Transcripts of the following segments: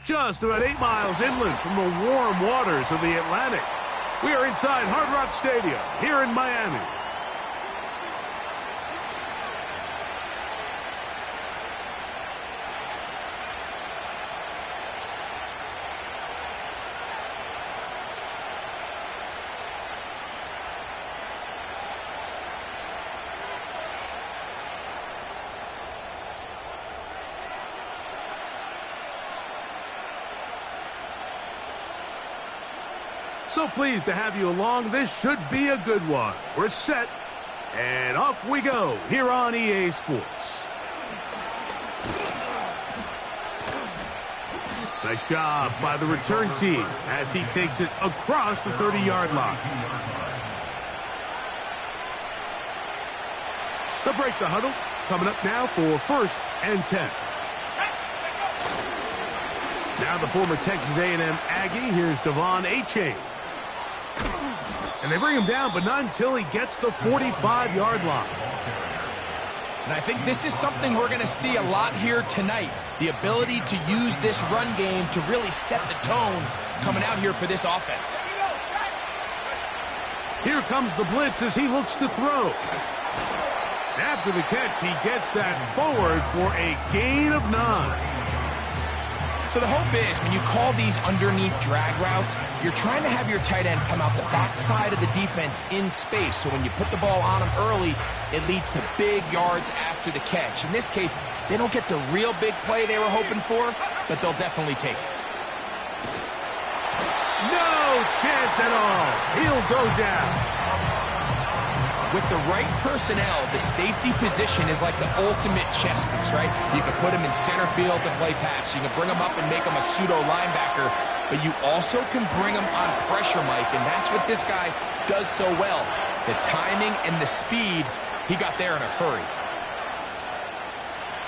just about 8 miles inland from the warm waters of the Atlantic. We are inside Hard Rock Stadium here in Miami. So pleased to have you along. This should be a good one. We're set, and off we go here on EA Sports. Nice job by the return team as he takes it across the 30-yard line. They'll break the huddle. Coming up now for 1st and 10. Now the former Texas A&M Aggie. Here's Devon Achane. And they bring him down, but not until he gets the 45-yard line. And I think this is something we're going to see a lot here tonight. The ability to use this run game to really set the tone coming out here for this offense. Here comes the blitz as he looks to throw. After the catch, he gets that forward for a gain of 9. So the hope is when you call these underneath drag routes, you're trying to have your tight end come out the backside of the defense in space. So when you put the ball on him early, it leads to big yards after the catch. In this case, they don't get the real big play they were hoping for, but they'll definitely take it. No chance at all. He'll go down. With the right personnel, the safety position is like the ultimate chess piece, right? You can put him in center field to play pass. You can bring him up and make him a pseudo linebacker, but you also can bring him on pressure, Mike, and that's what this guy does so well. The timing and the speed, he got there in a hurry.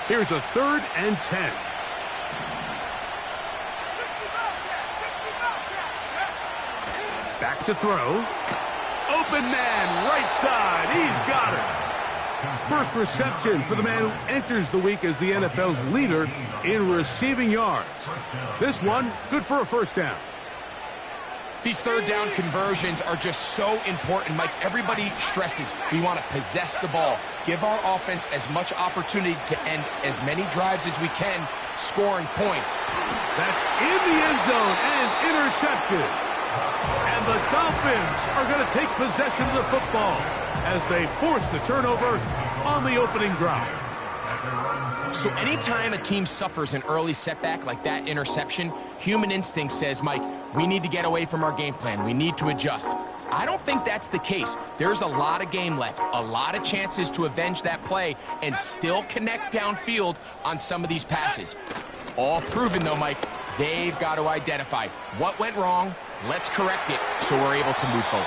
Here's a 3rd and 10. Back to throw. Open man, right side. He's got it. First reception for the man who enters the week as the NFL's leader in receiving yards. This one, good for a 1st down. These 3rd down conversions are just so important, Mike. Everybody stresses we want to possess the ball, give our offense as much opportunity to end as many drives as we can, scoring points. That's in the end zone and intercepted. And the Dolphins are going to take possession of the football as they force the turnover on the opening drive. So anytime a team suffers an early setback like that interception, human instinct says, Mike, we need to get away from our game plan. We need to adjust. I don't think that's the case. There's a lot of game left, a lot of chances to avenge that play and still connect downfield on some of these passes. All proven, though, Mike, they've got to identify what went wrong. Let's correct it so we're able to move forward.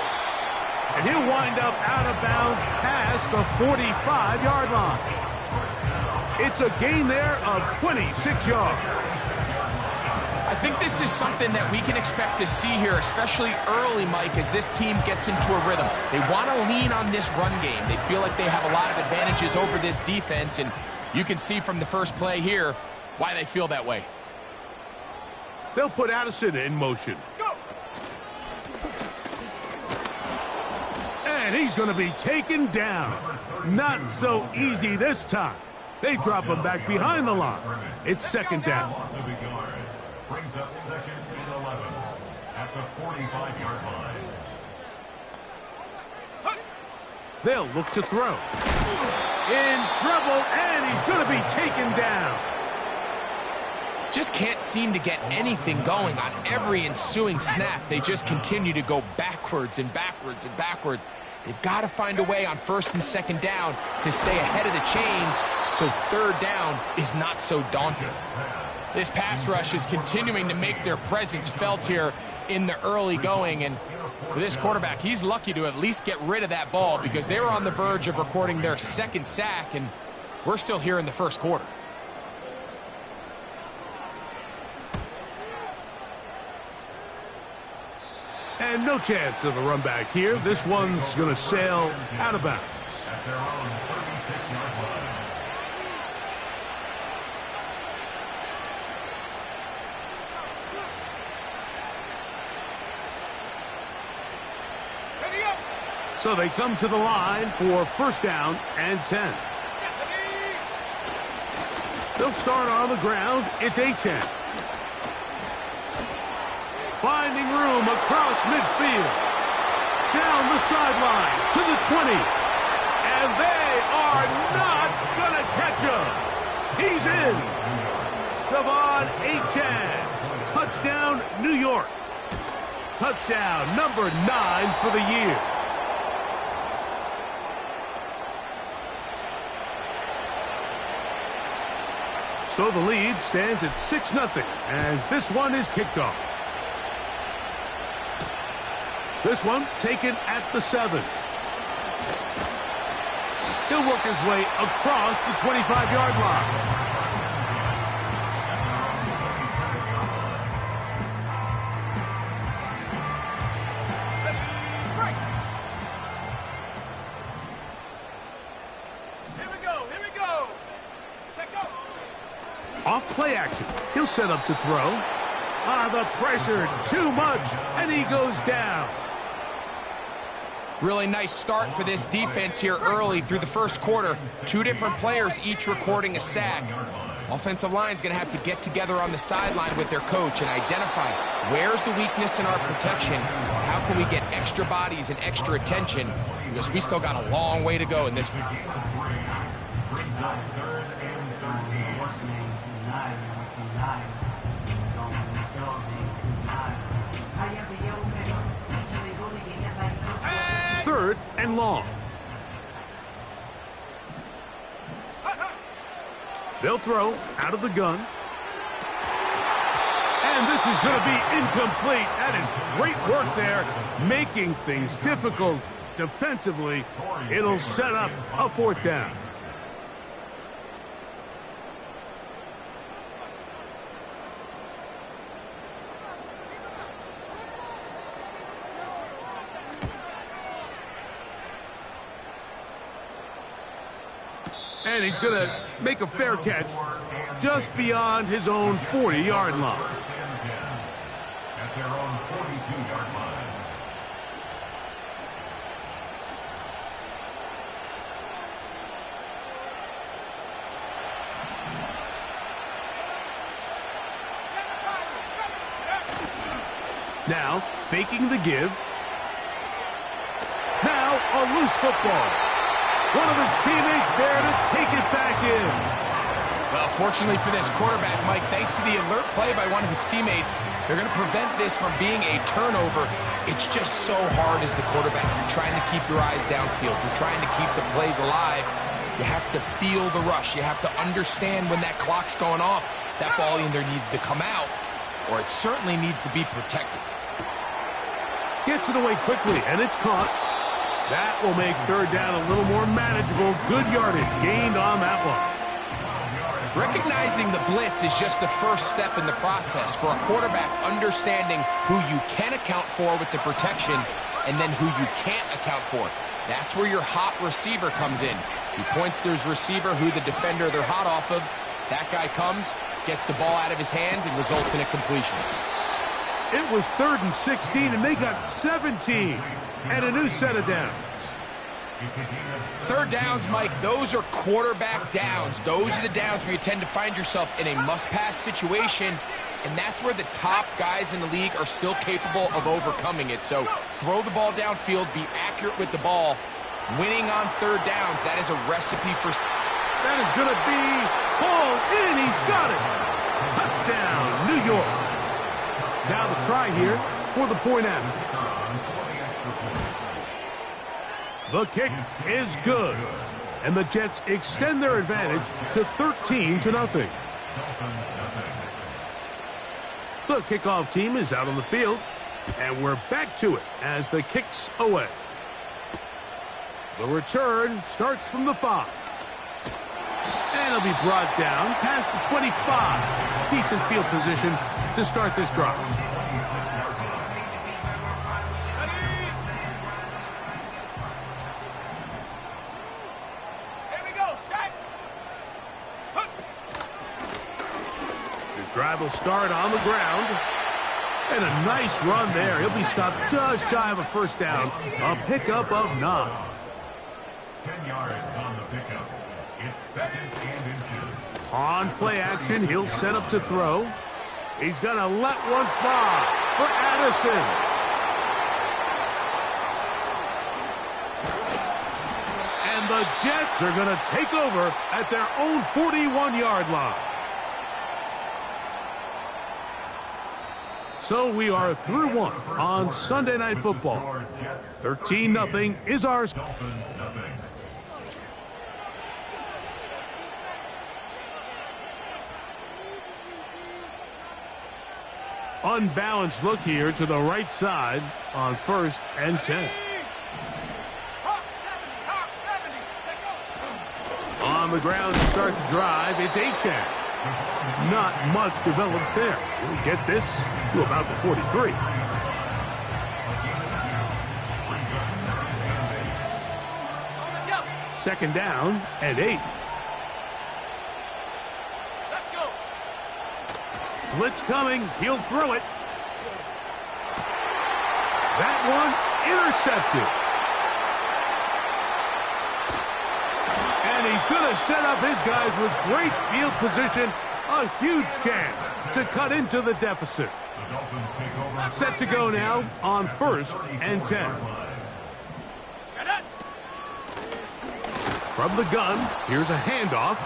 And he'll wind up out of bounds past the 45-yard line. It's a gain there of 26 yards. I think this is something that we can expect to see here, especially early, Mike, as this team gets into a rhythm. They want to lean on this run game. They feel like they have a lot of advantages over this defense, and you can see from the first play here why they feel that way. They'll put Addison in motion. And he's going to be taken down. Not so easy this time. They drop him back behind the line. It's 2nd down. Brings up 2nd and 11 at the 45-yard line. They'll look to throw. In trouble, and he's going to be taken down. Just can't seem to get anything going on every ensuing snap. They just continue to go backwards and backwards and backwards. They've got to find a way on 1st and 2nd down to stay ahead of the chains so 3rd down is not so daunting. This pass rush is continuing to make their presence felt here in the early going, and for this quarterback, he's lucky to at least get rid of that ball because they were on the verge of recording their 2nd sack, and we're still here in the 1st quarter. And no chance of a run back here. This one's going to sail out of bounds. At their own 36-yard line. So they come to the line for first down and 10. They'll start on the ground. It's A-10. Finding room across midfield. Down the sideline to the 20. And they are not going to catch him. He's in. Devon Achane. Touchdown, New York. Touchdown number 9 for the year. So the lead stands at 6-0 as this one is kicked off. This one taken at the 7. He'll work his way across the 25-yard line. Off play action. He'll set up to throw. The pressure, too much, and he goes down. Really nice start for this defense here early through the first quarter. 2 different players each recording a sack. Offensive line's going to have to get together on the sideline with their coach and identify where's the weakness in our protection. How can we get extra bodies and extra attention? Because we still got a long way to go in this one. Third and long. They'll throw out of the gun. And this is going to be incomplete. That is great work there, making things difficult defensively. It'll set up a 4th down. And he's going to make a fair catch just beyond his own 40-yard line. At their own 42-yard line. Now, faking the give. Now, a loose football. One of his teammates there to take it back in. Well, fortunately for this quarterback, Mike, thanks to the alert play by one of his teammates, they're going to prevent this from being a turnover. It's just so hard as the quarterback. You're trying to keep your eyes downfield. You're trying to keep the plays alive. You have to feel the rush. You have to understand when that clock's going off. That ball either needs to come out, or it certainly needs to be protected. Gets it away quickly, and it's caught. That will make 3rd down a little more manageable. Good yardage gained on that one. Recognizing the blitz is just the first step in the process for a quarterback understanding who you can account for with the protection and then who you can't account for. That's where your hot receiver comes in. He points to his receiver who the defender they're hot off of. That guy comes, gets the ball out of his hands, and results in a completion. It was 3rd and 16, and they got 17. And a new set of downs. 3rd downs, Mike, those are quarterback downs. Those are the downs where you tend to find yourself in a must-pass situation, and that's where the top guys in the league are still capable of overcoming it. So throw the ball downfield, be accurate with the ball. Winning on 3rd downs, that is a recipe for... That is going to be hauled in. He's got it. Touchdown, New York. Now the try here for the point after. The kick is good, and the Jets extend their advantage to 13-0. The kickoff team is out on the field, and we're back to it as the kick's away. The return starts from the 5. And it'll be brought down past the 25. Decent field position to start this drive. Drive will start on the ground. And a nice run there. He'll be stopped just shy of a first down. A pickup of 9. 10 yards on the pickup. It's 2nd and inches. On play action, he'll set up to throw. He's going to let one fly for Addison. And the Jets are going to take over at their own 41-yard line. So we are through one on Sunday Night Football. 13-0 is ours. Unbalanced look here to the right side on 1st and 10. On the ground to start the drive, it's Achane. Not much develops there. We'll get this to about the 43. Second down and 8. Blitz coming. He'll throw it. That one intercepted. And he's going to set up his guys with great field position. A huge chance to cut into the deficit. Set to go now on 1st and 10. From the gun, here's a handoff.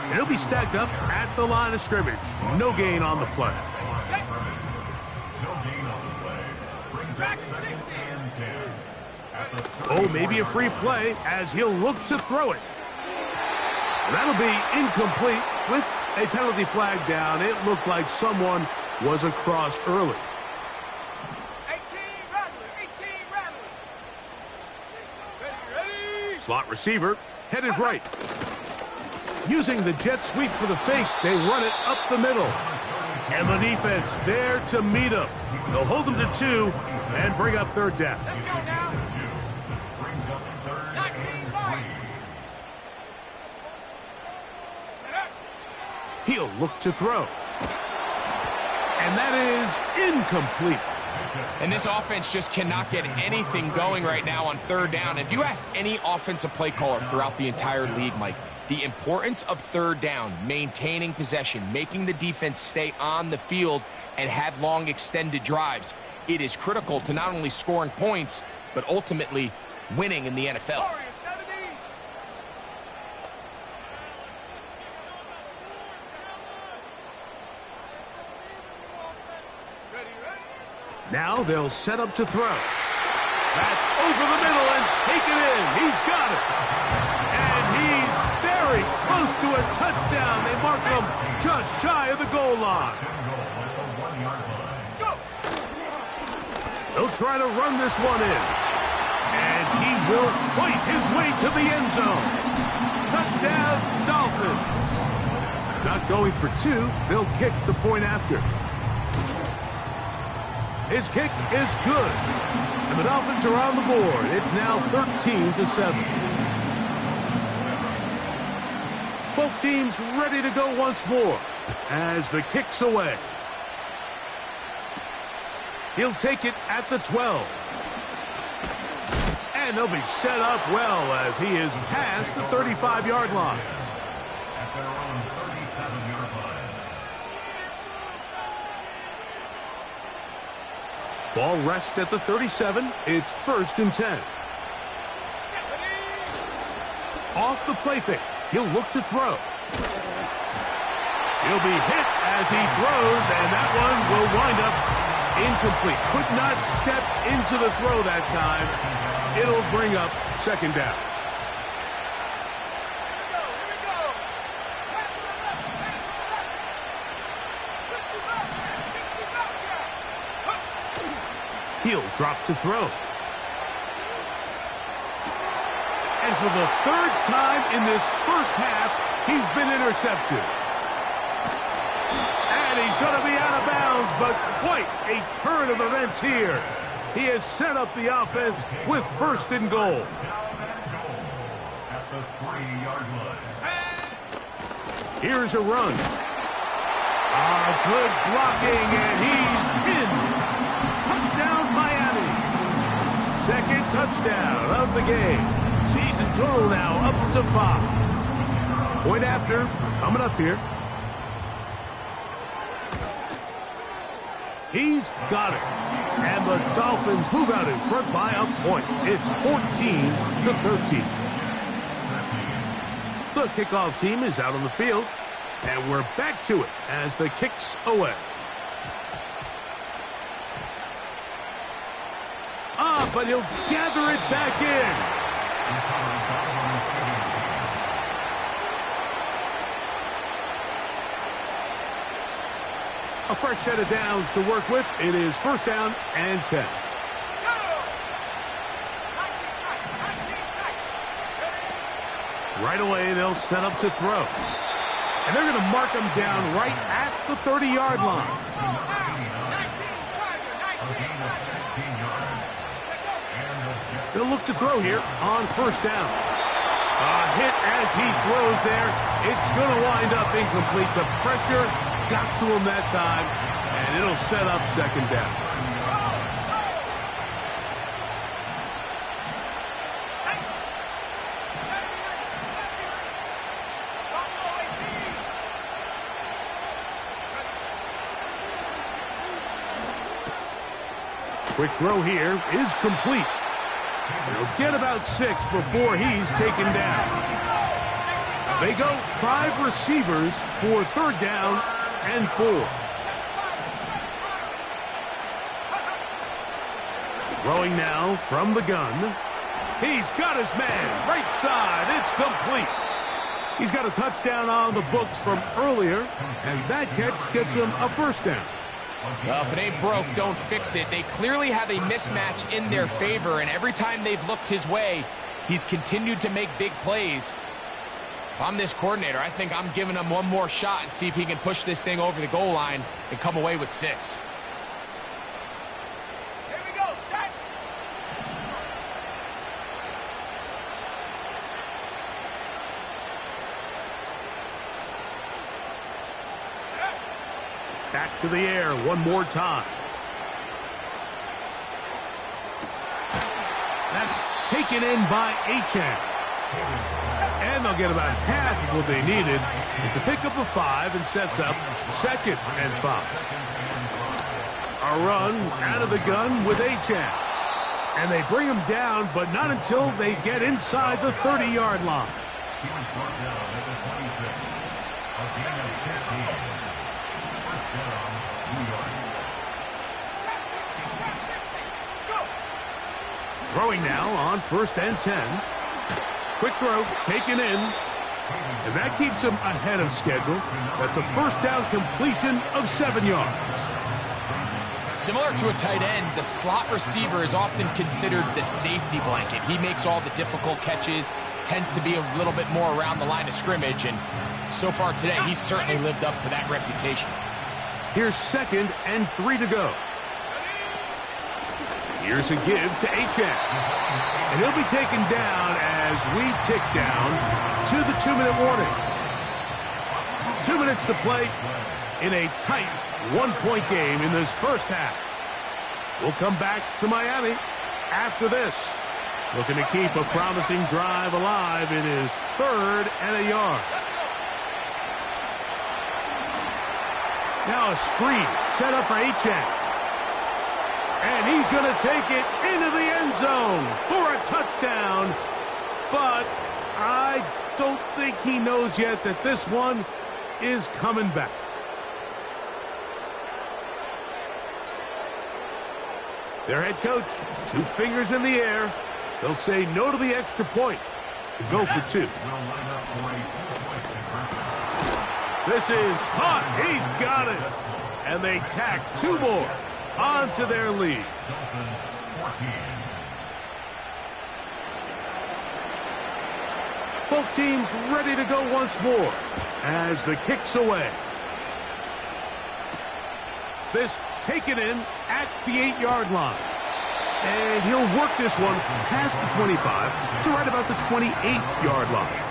And he'll be stacked up at the line of scrimmage. No gain on the play. Oh, maybe a free play as he'll look to throw it. That'll be incomplete with a penalty flag down. It looked like someone was across early. 18 Ready. Slot receiver headed right. Using the jet sweep for the fake, they run it up the middle. And the defense there to meet him. They'll hold them to 2 and bring up 3rd down. Let's go now. 19-3. He'll look to throw. And that is incomplete. And this offense just cannot get anything going right now on 3rd down. If you ask any offensive play caller throughout the entire league, Mike, the importance of 3rd down, maintaining possession, making the defense stay on the field and have long extended drives, it is critical to not only scoring points, but ultimately winning in the NFL. Now they'll set up to throw. That's over the middle and take it in. He's got it. And he's very close to a touchdown. They mark him just shy of the goal line. He'll try to run this one in. And he will fight his way to the end zone. Touchdown, Dolphins. Not going for 2. They'll kick the point after. His kick is good. And the Dolphins are on the board. It's now 13-7. Both teams ready to go once more as the kick's away. He'll take it at the 12. And they'll be set up well as he is past the 35-yard line. At their own 37-yard line. Ball rests at the 37. It's 1st and 10. Off the play fake. He'll look to throw. He'll be hit as he throws, and that one will wind up incomplete. Could not step into the throw that time. It'll bring up 2nd down. He'll drop to throw. And for the 3rd time in this first half, he's been intercepted. And he's going to be out of bounds, but quite a turn of events here. He has set up the offense with 1st and goal. At the 3-yard line. Here's a run. Good blocking, and he's in. the game. Season total now up to 5. Point after, coming up here. He's got it. And the Dolphins move out in front by a point. It's 14-13. The kickoff team is out on the field. And we're back to it as the kick's away. But he'll gather it back in. A fresh set of downs to work with. It is first down and 10. Right away, they'll set up to throw. And they're going to mark him down right at the 30-yard line. They'll look to throw here on first down. A hit as he throws there. It's going to wind up incomplete. The pressure got to him that time, and it'll set up second down. Quick throw here is complete. He'll get about 6 before he's taken down. They go 5 receivers for third down and 4. Throwing now from the gun. He's got his man. Right side. It's complete. He's got a touchdown on the books from earlier, and that catch gets him a first down. Well, if it ain't broke, don't fix it. They clearly have a mismatch in their favor, and every time they've looked his way, he's continued to make big plays. If I'm this coordinator, I think I'm giving him one more shot and see if he can push this thing over the goal line and come away with 6. Here we go, set. Back to the air one more time. That's taken in by Achane. And they'll get about half of what they needed. It's a pickup of 5 and sets up second and 5. A run out of the gun with Achane. And they bring him down, but not until they get inside the 30-yard line. Throwing now on first and 10. Quick throw, taken in. And that keeps him ahead of schedule. That's a first down completion of 7 yards. Similar to a tight end, the slot receiver is often considered the safety blanket. He makes all the difficult catches, tends to be a little bit more around the line of scrimmage, and so far today, he's certainly lived up to that reputation. Here's second and 3 to go. Here's a give to Achane. And he'll be taken down as we tick down to the 2-minute warning. 2 minutes to play in a tight one-point game in this first half. We'll come back to Miami after this. Looking to keep a promising drive alive in his 3rd and a yard. Now a screen set up for Achane. And he's going to take it into the end zone for a touchdown. But I don't think he knows yet that this one is coming back. Their head coach, 2 fingers in the air. They'll say no to the extra point and go for 2. This is caught. He's got it. And they tack 2 more onto their lead. Both teams ready to go once more as the kick's away. This taken in at the 8-yard line. And he'll work this one past the 25 to right about the 28-yard line.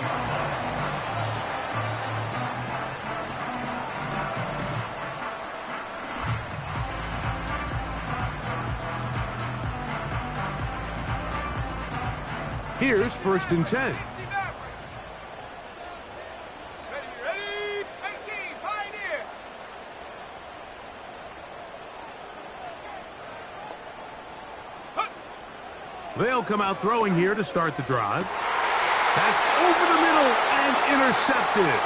Here's 1st and 10. Ready, ready, 18, Pioneer. They'll come out throwing here to start the drive. That's over the middle and intercepted.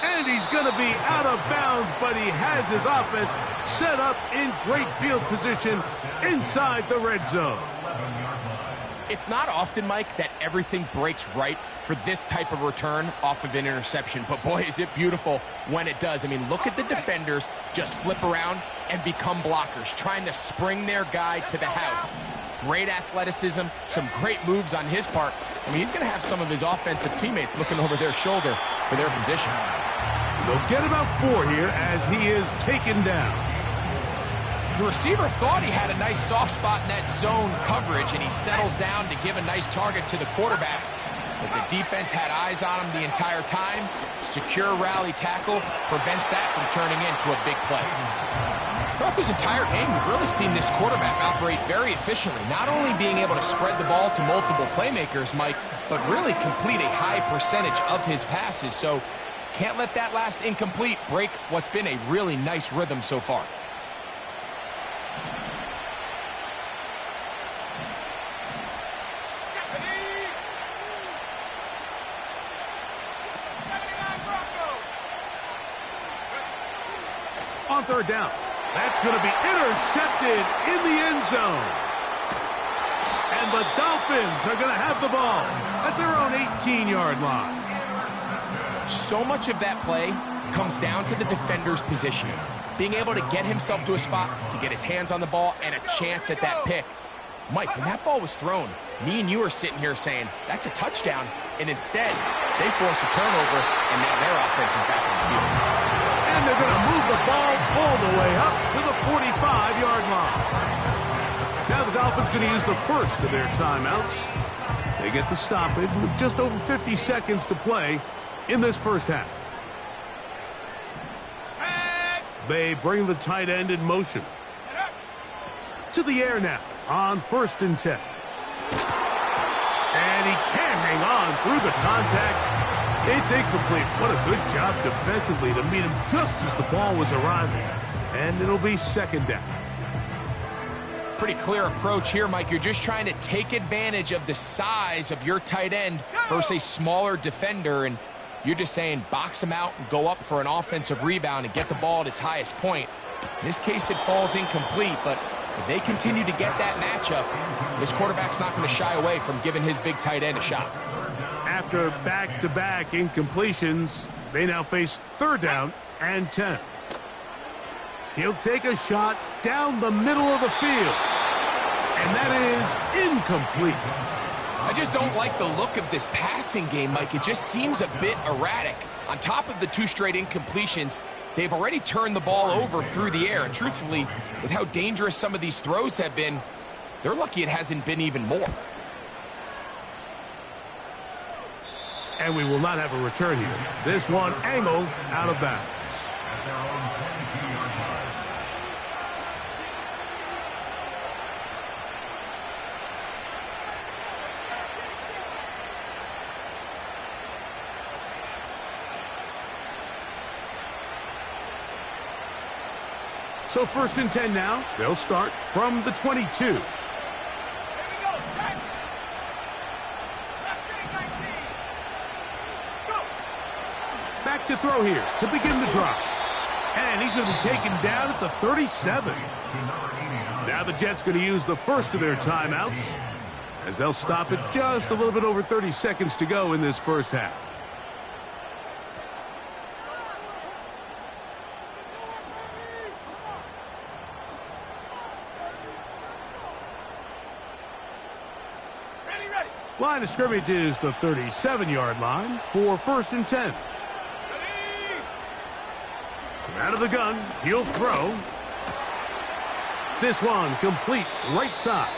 And he's going to be out of bounds, but he has his offense set up in great field position inside the red zone. It's not often, Mike, that everything breaks right for this type of return off of an interception. But, boy, is it beautiful when it does. I mean, look at the defenders just flip around and become blockers, trying to spring their guy to the house. Great athleticism, some great moves on his part. I mean, he's going to have some of his offensive teammates looking over their shoulder for their position. They'll get about 4 here as he is taken down. The receiver thought he had a nice soft spot in that zone coverage, and he settles down to give a nice target to the quarterback. But the defense had eyes on him the entire time. Secure rally tackle prevents that from turning into a big play. Throughout this entire game, we've really seen this quarterback operate very efficiently, not only being able to spread the ball to multiple playmakers, Mike, but really complete a high percentage of his passes. So can't let that last incomplete break what's been a really nice rhythm so far. On 3rd down. That's going to be intercepted in the end zone. And the Dolphins are going to have the ball at their own 18-yard line. So much of that play comes down to the defender's positioning. Being able to get himself to a spot, to get his hands on the ball, and a chance at that pick. Mike, when that ball was thrown, me and you are sitting here saying, that's a touchdown. And instead, they force a turnover, and now their offense is back on the field. And they're going to move the ball all the way up to the 45-yard line. Now the Dolphins going to use the first of their timeouts. They get the stoppage with just over 50 seconds to play in this first half. They bring the tight end in motion. To the air now on 1st and 10. And he can't hang on through the contact. It's incomplete. What a good job defensively to meet him just as the ball was arriving. And it'll be 2nd down. Pretty clear approach here, Mike. You're just trying to take advantage of the size of your tight end versus a smaller defender, and you're just saying box him out and go up for an offensive rebound and get the ball at its highest point. In this case, it falls incomplete, but if they continue to get that matchup, this quarterback's not going to shy away from giving his big tight end a shot. After back-to-back incompletions, they now face 3rd down and 10. He'll take a shot down the middle of the field. And that is incomplete. I just don't like the look of this passing game, Mike. It just seems a bit erratic. On top of the 2 straight incompletions, they've already turned the ball over through the air. And truthfully, with how dangerous some of these throws have been, they're lucky it hasn't been even more. And we will not have a return here. This one angled out of bounds. At their own 22-yard line. So 1st and 10 now. They'll start from the 22. Back to throw here to begin the drive. And he's going to be taken down at the 37. Now the Jets going to use the first of their timeouts as they'll stop it just a little bit over 30 seconds to go in this first half. Line of scrimmage is the 37-yard line for 1st and 10. Out of the gun, he'll throw. This one complete right side.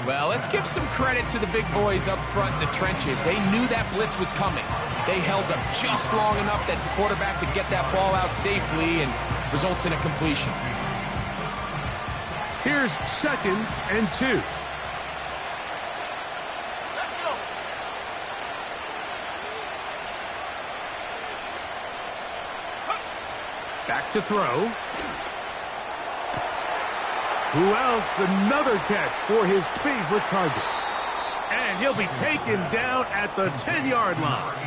Well, let's give some credit to the big boys up front in the trenches. They knew that blitz was coming. They held up just long enough that the quarterback could get that ball out safely and results in a completion. Here's 2nd and 2. Let's go. Back to throw. Who else? Another catch for his favorite target. And he'll be taken down at the 10-yard line.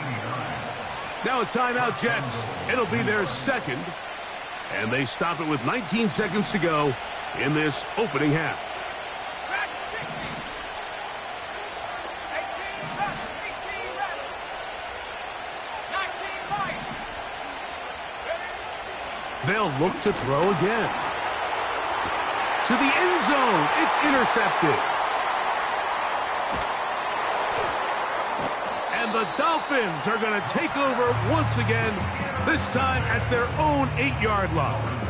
Now a timeout, Jets. It'll be their second. And they stop it with 19 seconds to go in this opening half. Back 60. 18 left. 18 left. 19 right. Ready? They'll look to throw again. To the end zone. It's intercepted. And the Dolphins are going to take over once again, this time at their own 8-yard line.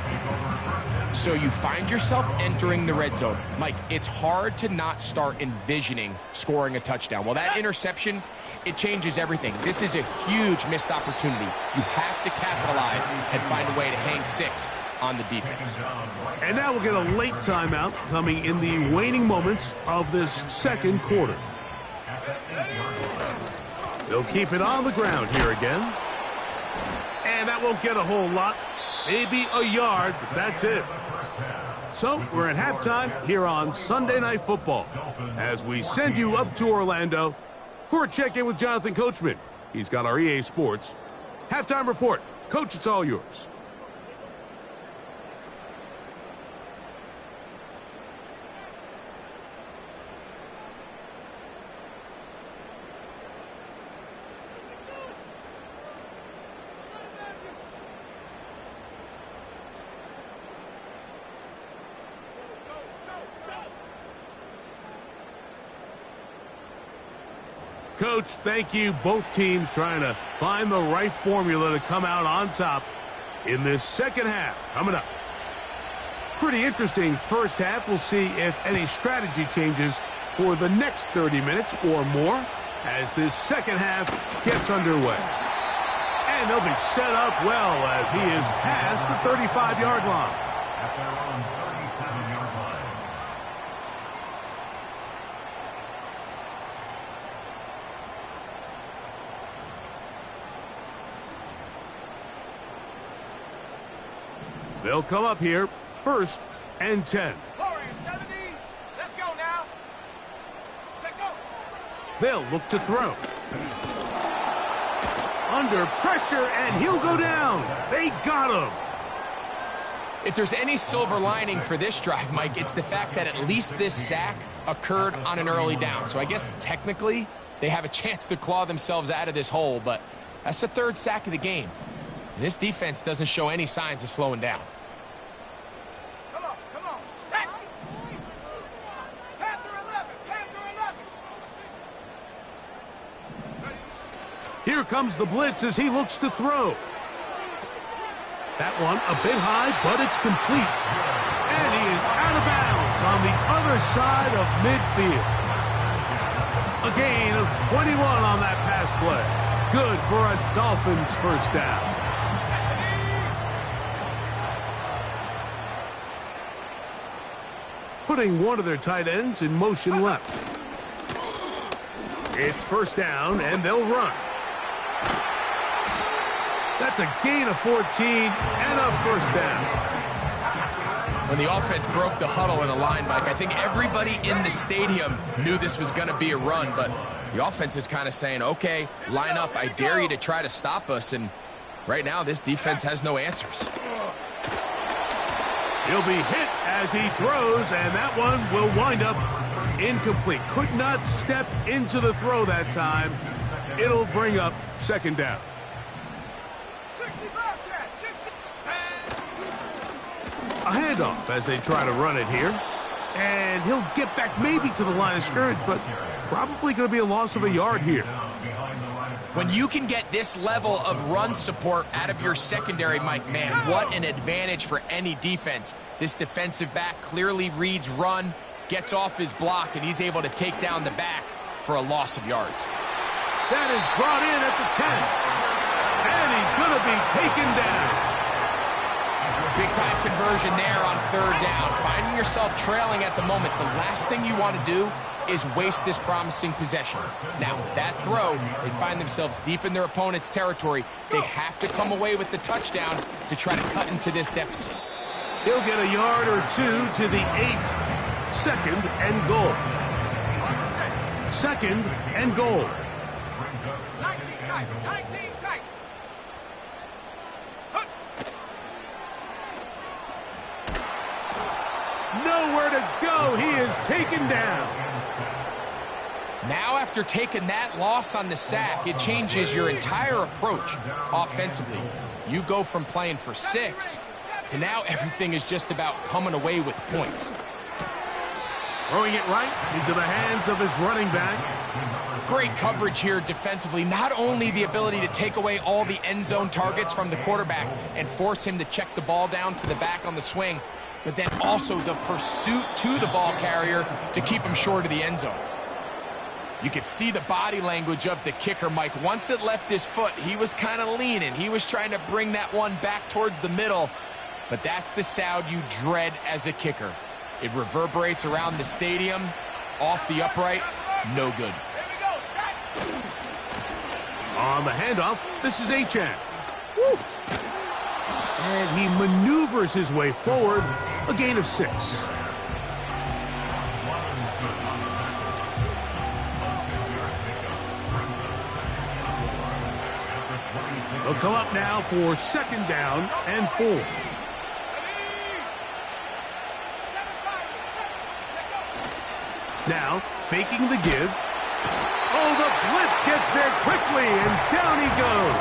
So you find yourself entering the red zone. Mike, it's hard to not start envisioning scoring a touchdown. Well, that interception, it changes everything. This is a huge missed opportunity. You have to capitalize and find a way to hang 6 on the defense. And now we'll get a late timeout coming in the waning moments of this second quarter. They'll keep it on the ground here again. And that won't get a whole lot. Maybe a yard, but that's it. So we're at halftime here on Sunday Night Football as we send you up to Orlando for a check-in with Jonathan Coachman. He's got our EA Sports halftime report. Coach, it's all yours. Coach, thank you. Both teams trying to find the right formula to come out on top in this second half. Coming up. Pretty interesting first half. We'll see if any strategy changes for the next 30 minutes or more as this second half gets underway. And they'll be set up well as he is past the 35-yard line. At their own 37-yard line. They'll come up here, 1st and 10. Warriors 70. Let's go now. Take go. They'll look to throw. Under pressure, and he'll go down. They got him. If there's any silver lining for this drive, Mike, it's the fact that at least this sack occurred on an early down. So I guess technically they have a chance to claw themselves out of this hole, but that's the 3rd sack of the game. And this defense doesn't show any signs of slowing down. Come on. Set. Panther 11. Panther 11. Here comes the blitz as he looks to throw. That one a bit high, but it's complete. And he is out of bounds on the other side of midfield. A gain of 21 on that pass play. Good for a Dolphins first down. Putting one of their tight ends in motion left. It's first down, and they'll run. That's a gain of 14 and a first down. When the offense broke the huddle in a line, Mike, I think everybody in the stadium knew this was going to be a run, but the offense is kind of saying, okay, line up. I dare you to try to stop us, and right now this defense has no answers. He'll be hit as he throws, and that one will wind up incomplete. Could not step into the throw that time. It'll bring up second down. 65, Cat. 60. A handoff as they try to run it here. And he'll get back maybe to the line of scrimmage, but probably going to be a loss of a yard here. When you can get this level of run support out of your secondary, Mike, man, what an advantage for any defense. This defensive back clearly reads run, gets off his block, and he's able to take down the back for a loss of yards. That is brought in at the 10. And he's going to be taken down. Big-time conversion there on third down. Finding yourself trailing at the moment, the last thing you want to do is waste this promising possession. Now, with that throw, they find themselves deep in their opponent's territory. They have to come away with the touchdown to try to cut into this deficit. He'll get a yard or two to the 8. Second and goal. Second and goal. 19 tight, 19 tight. Nowhere to go. He is taken down. Now, after taking that loss on the sack, it changes your entire approach offensively. You go from playing for 6 to now everything is just about coming away with points. Throwing it right into the hands of his running back. Great coverage here defensively. Not only the ability to take away all the end zone targets from the quarterback and force him to check the ball down to the back on the swing, but then also the pursuit to the ball carrier to keep him short of the end zone. You could see the body language of the kicker, Mike. Once it left his foot, he was kind of leaning. He was trying to bring that one back towards the middle, but that's the sound you dread as a kicker. It reverberates around the stadium, off the upright, no good. On the handoff, this is Achane. Woo! And he maneuvers his way forward, a gain of 6. They'll come up now for second down and 4. Now, faking the give. Oh, the blitz gets there quickly, and down he goes.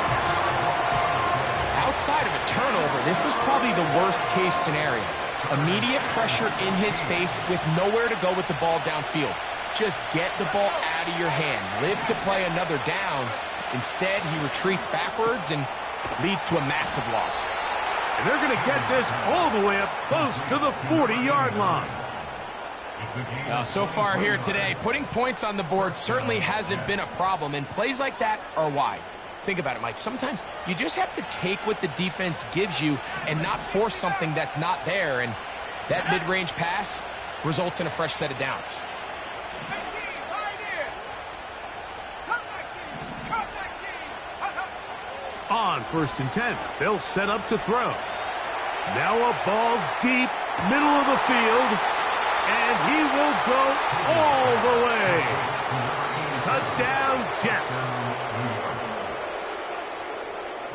Outside of a turnover, this was probably the worst-case scenario. Immediate pressure in his face with nowhere to go with the ball downfield. Just get the ball out of your hand. Live to play another down. Instead, he retreats backwards and leads to a massive loss. And they're going to get this all the way up close to the 40-yard line. So far here today, putting points on the board certainly hasn't been a problem, and plays like that are why. Think about it, Mike. Sometimes you just have to take what the defense gives you and not force something that's not there, and that mid-range pass results in a fresh set of downs. On first and 10, they'll set up to throw. Now a ball deep, middle of the field, and he will go all the way. Touchdown, Jets.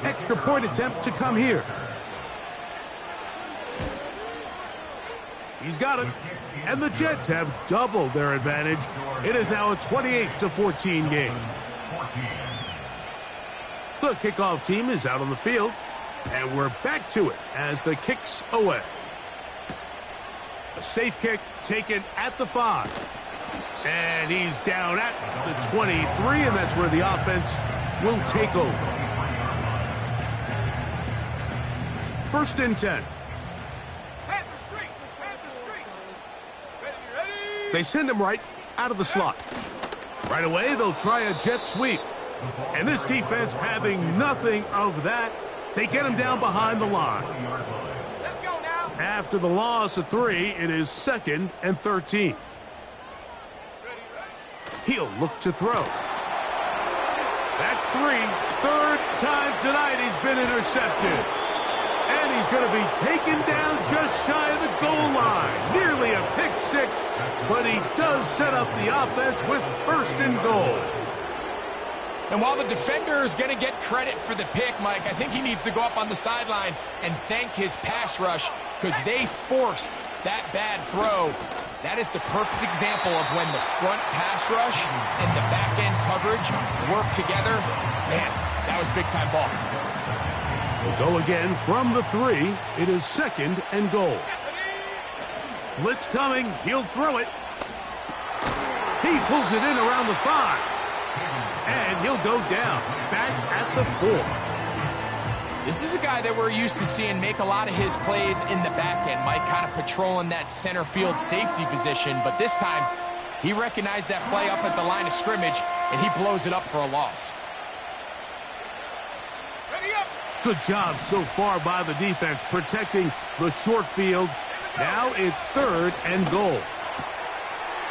Extra point attempt to come here. He's got it. And the Jets have doubled their advantage. It is now a 28-14 game. The kickoff team is out on the field. And we're back to it as the kick's away. A safe kick taken at the 5. And he's down at the 23, and that's where the offense will take over. First and 10. They send him right out of the slot. Right away, they'll try a jet sweep. And this defense having nothing of that, they get him down behind the line. Let's go now. After the loss of 3, it is 2nd and 13. He'll look to throw. That's 3. Third time tonight he's been intercepted. And he's going to be taken down just shy of the goal line. Nearly a pick 6, but he does set up the offense with first and goal. And while the defender is going to get credit for the pick, Mike, I think he needs to go up on the sideline and thank his pass rush because they forced that bad throw. That is the perfect example of when the front pass rush and the back-end coverage work together. Man, that was big-time ball. We'll go again from the 3. It is 2nd and goal. Blitz coming. He'll throw it. He pulls it in around the 5. And he'll go down, back at the 4. This is a guy that we're used to seeing make a lot of his plays in the back end, Mike, kind of patrolling that center field safety position. But this time, he recognized that play up at the line of scrimmage, and he blows it up for a loss. Ready up. Good job so far by the defense protecting the short field. Now it's 3rd and goal.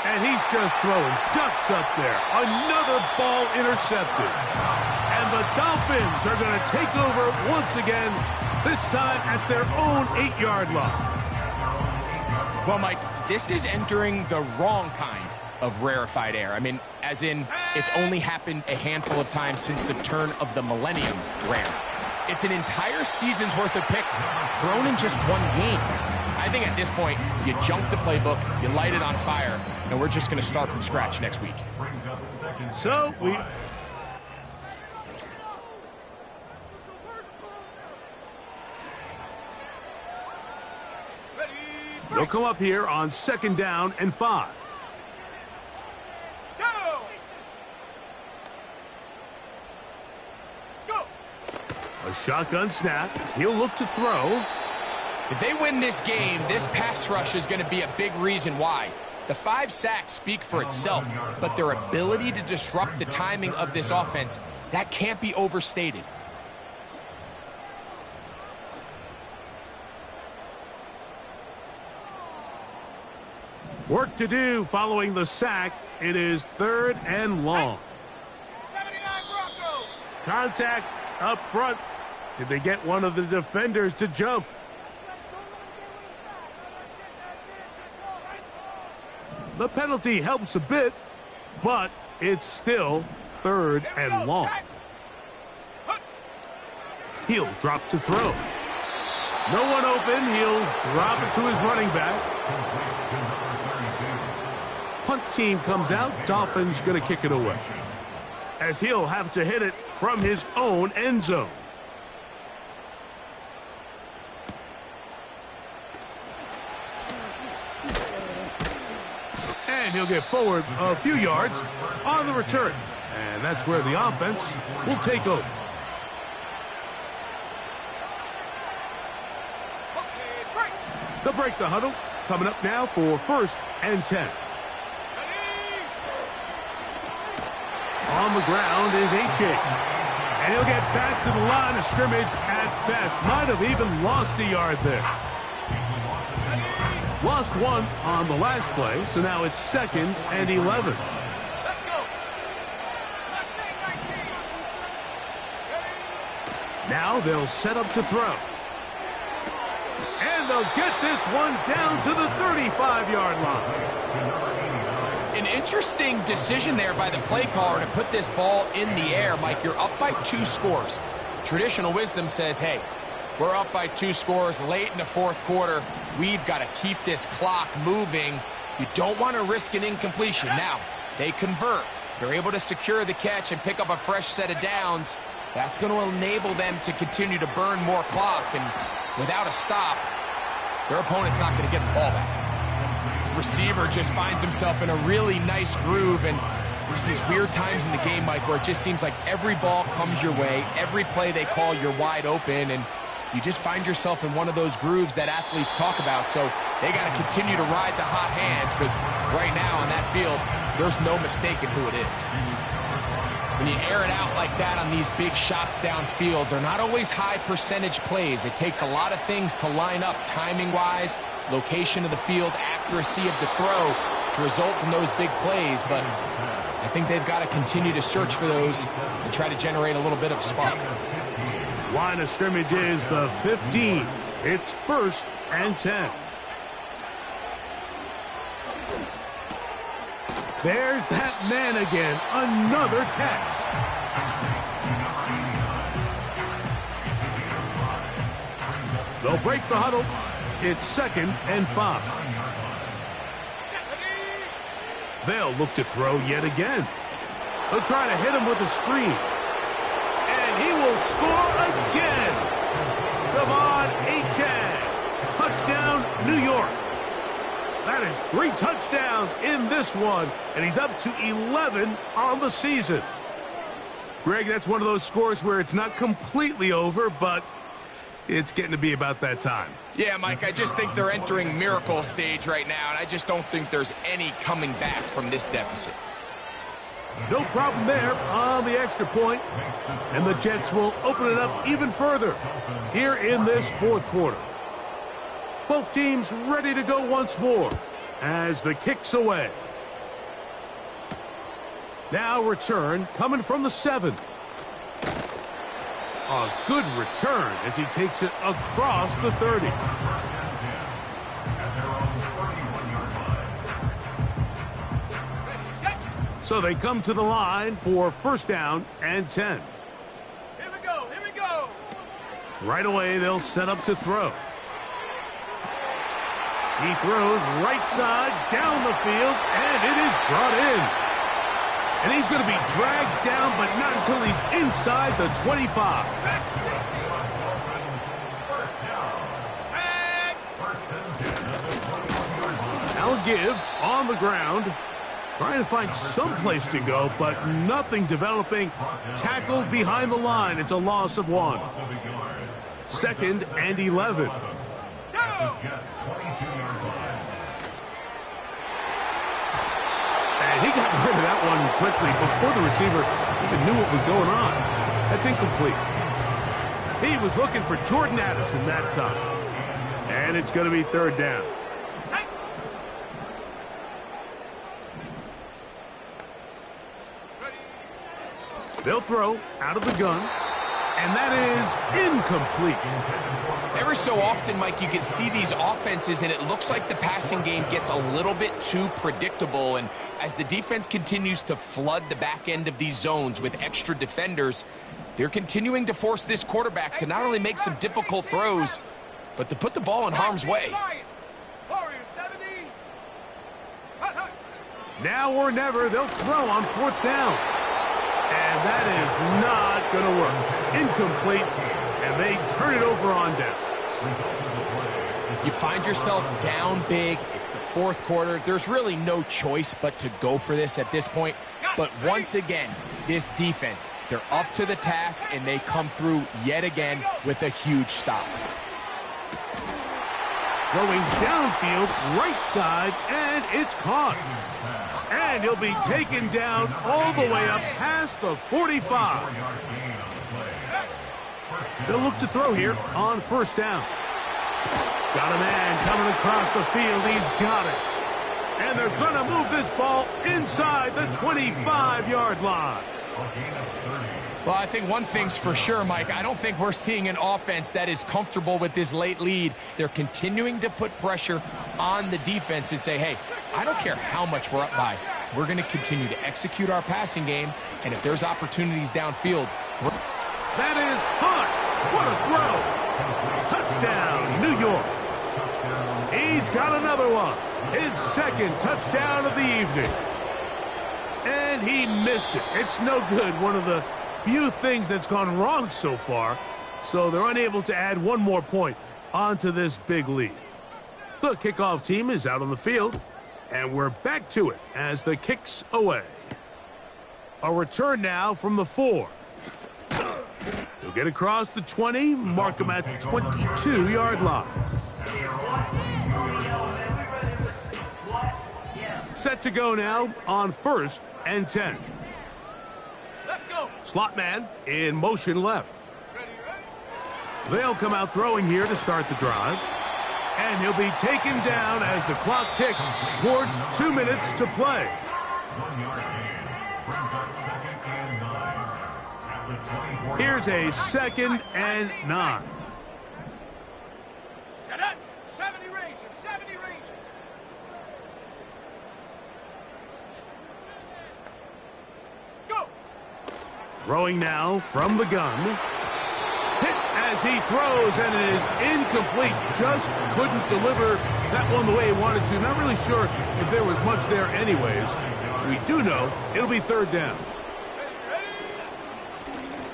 And he's just throwing ducks up there. Another ball intercepted. And the Dolphins are going to take over once again, this time at their own 8-yard line. Well, Mike, this is entering the wrong kind of rarefied air. I mean, as in, it's only happened a handful of times since the turn of the millennium rare. It's an entire season's worth of picks thrown in just one game. I think at this point, you junk the playbook, you light it on fire, and we're just going to start from scratch next week. So they'll come up here on 2nd down and 5. A shotgun snap. He'll look to throw. If they win this game, this pass rush is going to be a big reason why. The 5 sacks speak for itself, but their ability to disrupt the timing of this offense, that can't be overstated. Work to do following the sack. It is 3rd and long. 79 Bronco. Contact up front. Did they get one of the defenders to jump? The penalty helps a bit, but it's still 3rd and long. He'll drop to throw. No one open. He'll drop it to his running back. Punt team comes out. Dolphins going to kick it away, as he'll have to hit it from his own end zone. And he'll get forward a few yards on the return. And that's where the offense will take over. They'll break the huddle. Coming up now for 1st and 10. On the ground is H.A. And he'll get back to the line of scrimmage at best. Might have even lost a yard there. Lost 1 on the last play, so now it's 2nd and 11. Let's go. Now they'll set up to throw. And they'll get this one down to the 35-yard line. An interesting decision there by the play caller to put this ball in the air. Mike, you're up by 2 scores. Traditional wisdom says, hey, we're up by 2 scores late in the 4th quarter. We've got to keep this clock moving. You don't want to risk an incompletion. Now, they convert. They're able to secure the catch and pick up a fresh set of downs. That's going to enable them to continue to burn more clock. And without a stop, their opponent's not going to get the ball back. Receiver just finds himself in a really nice groove, and there's these weird times in the game, Mike, where it just seems like every ball comes your way, every play they call, you're wide open, and you just find yourself in one of those grooves that athletes talk about. So they got to continue to ride the hot hand, because right now on that field, there's no mistaking who it is. When you air it out like that on these big shots downfield, they're not always high percentage plays. It takes a lot of things to line up timing-wise, location of the field, accuracy of the throw to result in those big plays. But I think they've got to continue to search for those and try to generate a little bit of a spark. Line of scrimmage is the 15. It's 1st and 10. There's that man again. Another catch. They'll break the huddle. It's 2nd and 5. They'll look to throw yet again. They'll try to hit him with a screen. And he will score again. Devon Achane. Touchdown, New York. That is 3 touchdowns in this one, and he's up to 11 on the season. Greg, that's one of those scores where it's not completely over, but it's getting to be about that time. Yeah, Mike, I just think they're entering miracle stage right now, and I just don't think there's any coming back from this deficit. No problem there on the extra point. And the Jets will open it up even further here in this fourth quarter. Both teams ready to go once more as the kick's away. Now return coming from the 7. A good return as he takes it across the 30. So they come to the line for first down and 10. Here we go, here we go. Right away, they'll set up to throw. He throws right side down the field, and it is brought in. And he's going to be dragged down, but not until he's inside the 25. Now give on the ground. Trying to find some place to go, but nothing developing. Tackled behind the line. It's a loss of 1. Second and 11. Go! And he got rid of that one quickly before the receiver even knew what was going on. That's incomplete. He was looking for Jordan Addison that time. And it's going to be third down. They'll throw out of the gun, and that is incomplete. Every so often, Mike, you can see these offenses, and it looks like the passing game gets a little bit too predictable. And as the defense continues to flood the back end of these zones with extra defenders, they're continuing to force this quarterback to not only make some difficult throws, but to put the ball in harm's way. Now or never, they'll throw on fourth down. And that is not going to work. Incomplete, and they turn it over on down. You find yourself down big. It's the fourth quarter. There's really no choice but to go for this at this point. But once again, this defense, they're up to the task, and they come through yet again with a huge stop. Throwing downfield, right side, and it's caught. And he'll be taken down all the way up past the 45. They'll look to throw here on first down. Got a man coming across the field. He's got it. And they're going to move this ball inside the 25-yard line. Well, I think one thing's for sure, Mike. I don't think we're seeing an offense that is comfortable with this late lead. They're continuing to put pressure on the defense and say, hey, I don't care how much we're up by. We're going to continue to execute our passing game, and if there's opportunities downfield, that is hot. What a throw. Touchdown, New York. He's got another one. His second touchdown of the evening. And he missed it. It's no good. One of the few things that's gone wrong so far. So they're unable to add one more point onto this big lead. The kickoff team is out on the field. And we're back to it as the kick's away. A return now from the 4. He'll get across the 20, mark him at the 22-yard line. Set to go now on first and 10. Let's go. Slot man in motion left. They'll come out throwing here to start the drive. And he'll be taken down as the clock ticks towards 2 minutes to play. 1 yard gain brings up second and 9. At the 24. Here's a second and 9. Set up. 70 range. 70 range. Go. Throwing now from the gun. Hit as he throws, and it is incomplete. Just couldn't deliver that one the way he wanted to. Not really sure if there was much there anyways. We do know it'll be third down.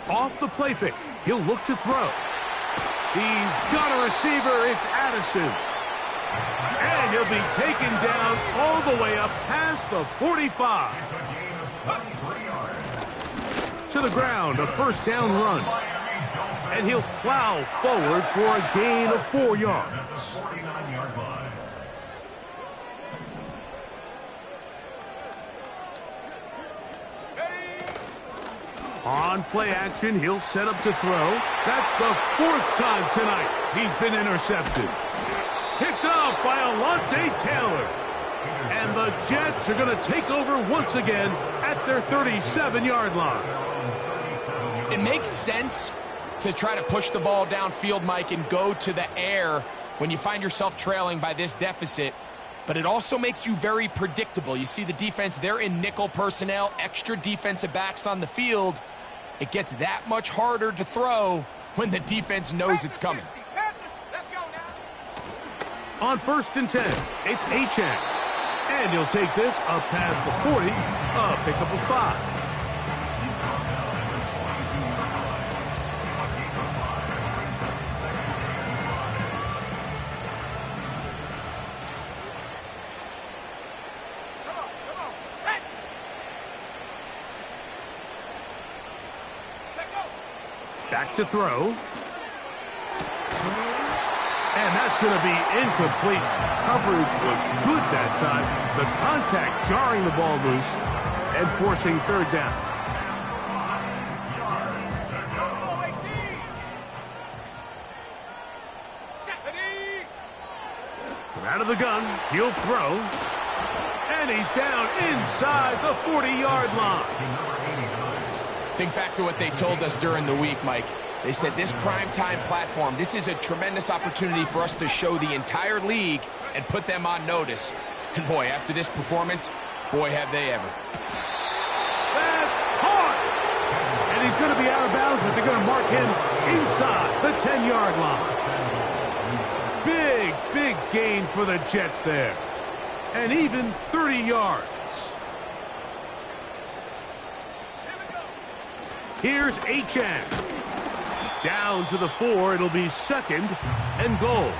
Off the play fake. He'll look to throw. He's got a receiver. It's Addison. And he'll be taken down all the way up past the 45. To the ground, a first down run. And he'll plow forward for a gain of 4 yards. 49-yard line. On play action, he'll set up to throw. That's the 4th time tonight he's been intercepted. Picked off by Alontae Taylor. And the Jets are going to take over once again at their 37-yard line. It makes sense to try to push the ball downfield, Mike, and go to the air when you find yourself trailing by this deficit. But it also makes you very predictable. You see the defense, they're in nickel personnel, extra defensive backs on the field. It gets that much harder to throw when the defense knows it's coming. Let's go now. On 1st and 10, it's Achane. And he'll take this up past the 40, a pickup of 5. Back to throw. And that's going to be incomplete. Coverage was good that time. The contact jarring the ball loose and forcing 3rd down. From out of the gun, he'll throw. And he's down inside the 40-yard line. Think back to what they told us during the week, Mike. They said this primetime platform, this is a tremendous opportunity for us to show the entire league and put them on notice. And boy, after this performance, boy, have they ever. That's caught! And he's going to be out of bounds, but they're going to mark him inside the 10-yard line. Big gain for the Jets there. And even 30 yards. Here's Achane. Down to the 4, it'll be 2nd and goal.